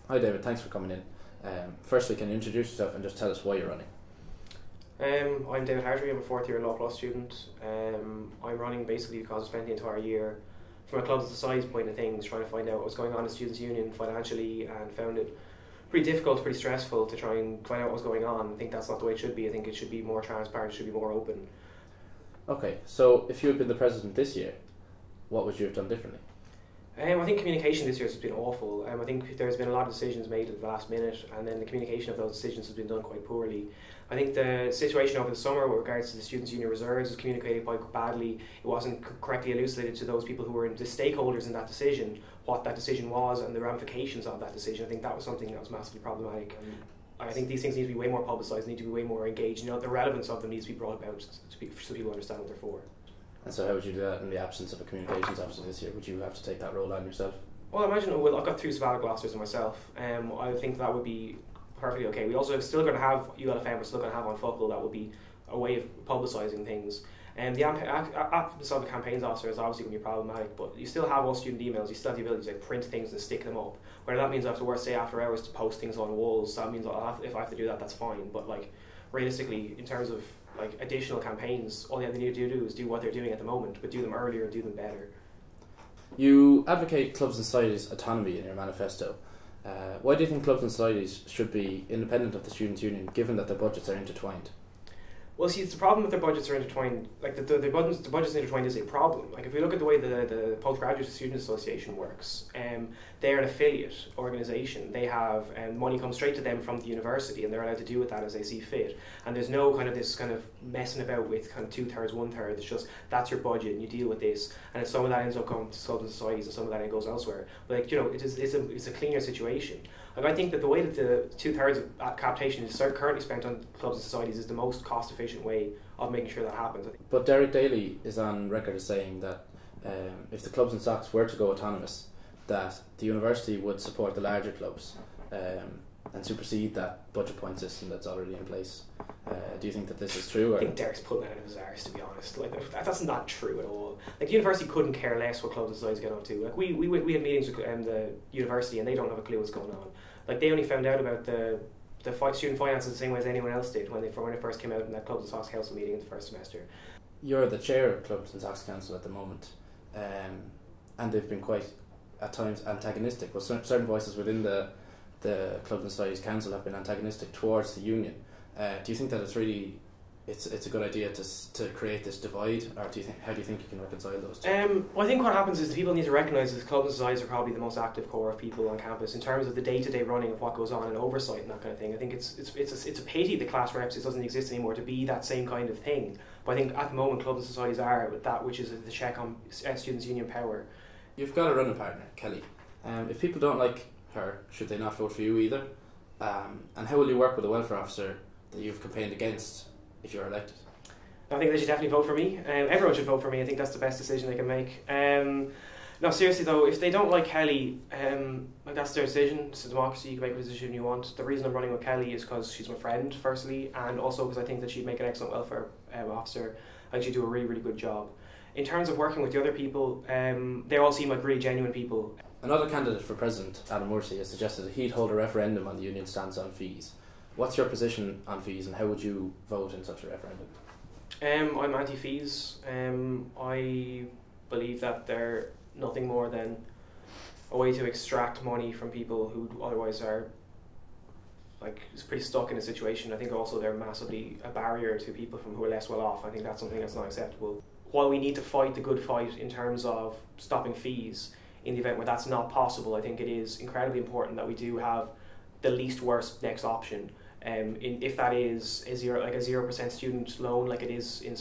Hi David, thanks for coming in. Firstly, can you introduce yourself and just tell us why you're running? I'm David Hartery. I'm a fourth year Law Plus student. I'm running basically because I spent the entire year, from a clubs and societies point of things, trying to find out what was going on in the Students' Union financially, and found it pretty difficult, pretty stressful to try and find out what was going on. I think that's not the way it should be. I think it should be more transparent, it should be more open. Okay, so if you had been the president this year, what would you have done differently? I think communication this year has been awful. I think there's been a lot of decisions made at the last minute, and then the communication of those decisions has been done quite poorly. I think the situation over the summer with regards to the Students' Union reserves was communicated quite badly. It wasn't correctly elucidated to those people who were the stakeholders in that decision, what that decision was and the ramifications of that decision. I think that was something that was massively problematic. I think these things need to be way more publicised, need to be way more engaged. The relevance of them needs to be brought about so people understand what they're for. And so how would you do that in the absence of a communications officer this year? Would you have to take that role on yourself? Well, I imagine I've got 2 sabbatical officers myself. I think that would be perfectly okay. We also still going to have ULFM, we're still going to have on focal. That would be a way of publicising things. And the absence of a campaigns officer is obviously going to be problematic, but you still have all student emails, you still have the ability to print things and stick them up. Whether that means I have to work, say, after hours to post things on walls, that means if I have to do that, that's fine. But realistically, in terms of additional campaigns, all they need to do is do what they're doing at the moment, but do them earlier and do them better. You advocate clubs and societies' autonomy in your manifesto. Why do you think clubs and societies should be independent of the Students' Union, given that their budgets are intertwined? Well, see, it's the problem that their budgets are intertwined. The budgets intertwined is a problem. If we look at the way the Postgraduate Student Association works, they're an affiliate organisation. They have money comes straight to them from the university, and they're allowed to do with that as they see fit. And there's no this messing about with 2/3, 1/3. It's just that's your budget, and you deal with this. And some of that ends up going to clubs and societies, and some of that goes elsewhere. But it's a cleaner situation. I think that the way that the 2/3 of capitation is currently spent on clubs and societies is the most cost-efficient way of making sure that happens. But Derek Daly is on record as saying that if the clubs and SOCs were to go autonomous, that the university would support the larger clubs and supersede that budget point system that's already in place. Do you think that this is true? Or? I think Derek's pulling out of his arse, to be honest. That's not true at all. The university couldn't care less what clubs and societies get up to. We had meetings with the university, and they don't have a clue what's going on. They only found out about the student finances the same way as anyone else did when it first came out in that Clubs and SOCs Council meeting in the first semester. You're the chair of Clubs and SOCs Council at the moment, and they've been quite, at times, antagonistic. Well, certain voices within the Clubs and Societies Council have been antagonistic towards the union. Do you think that it's a good idea to create this divide, or how do you think you can reconcile those two? Well, I think what happens is the people need to recognise that clubs and societies are probably the most active core of people on campus in terms of the day-to-day running of what goes on and oversight and that kind of thing. I think it's a pity that class reps doesn't exist anymore to be that same kind of thing. But I think at the moment clubs and societies are with that, which is the check on students' union power. You've got a running partner, Kelly. If people don't like her, should they not vote for you either? And how will you work with a welfare officer that you've campaigned against if you're elected? I think they should definitely vote for me. Everyone should vote for me. I think that's the best decision they can make. No, seriously though, if they don't like Kelly, that's their decision. It's a democracy. You can make a decision you want. The reason I'm running with Kelly is because she's my friend, firstly, and also because I think that she'd make an excellent welfare officer. I think she'd do a really, really good job. In terms of working with the other people, they all seem like really genuine people. Another candidate for president, Adam Murphy, has suggested that he'd hold a referendum on the union stance on fees. What's your position on fees, and how would you vote in such a referendum? I'm anti-fees. I believe that they're nothing more than a way to extract money from people who otherwise are pretty stuck in a situation. I think also they're massively a barrier to people who are less well off. I think that's something that's not acceptable. While we need to fight the good fight in terms of stopping fees, in the event where that's not possible, I think it is incredibly important that we do have the least worst next option. If that is a 0% student loan, like it is in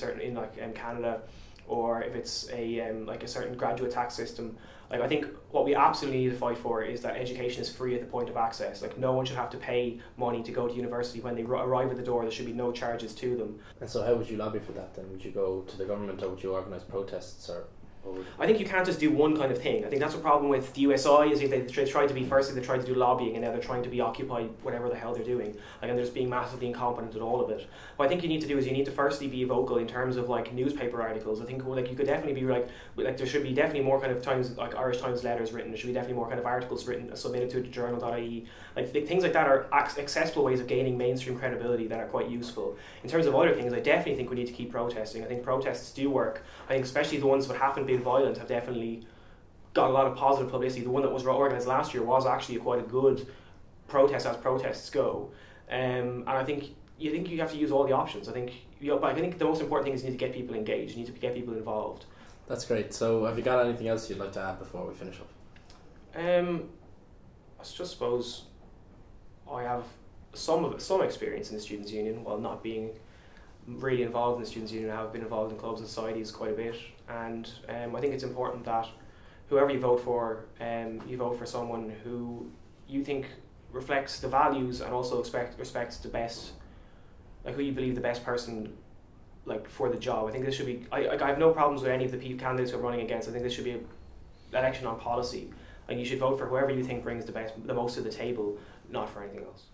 Canada, or if it's a certain graduate tax system, I think what we absolutely need to fight for is that education is free at the point of access. No one should have to pay money to go to university. When they arrive at the door, there should be no charges to them. And so how would you lobby for that then? Would you go to the government, or would you organise protests, or What would I think you can't just do one kind of thing. I think that's a problem with the USI, is they tried to be, firstly they tried to do lobbying, and now they're trying to be Occupy whatever the hell they're doing, like, and they're just being massively incompetent at all of it. What I think you need to do is you need to firstly be vocal in terms of like newspaper articles. I think like you could definitely be like there should be definitely more kind of Times, like Irish Times letters written. There should be definitely more kind of articles written, submitted to the journal.ie. Like things like that are accessible ways of gaining mainstream credibility that are quite useful. In terms of other things, I definitely think we need to keep protesting. I think protests do work. I think especially the ones that haven't been violent have definitely got a lot of positive publicity. The one that was organised last year was actually quite a good protest, as protests go. And I think you have to use all the options. I think but I think the most important thing is you need to get people engaged. You need to get people involved. That's great. So have you got anything else you'd like to add before we finish up? I just suppose I have some experience in the Students' Union, while not being really involved in the Students' Union. I have been involved in clubs and societies quite a bit, and I think it's important that whoever you vote for someone who you think reflects the values and also respects the best, like who you believe the best person like for the job. I think this should be. I have no problems with any of the candidates who are running against. I think this should be an election on policy. Like you should vote for whoever you think brings the most to the table, not for anything else.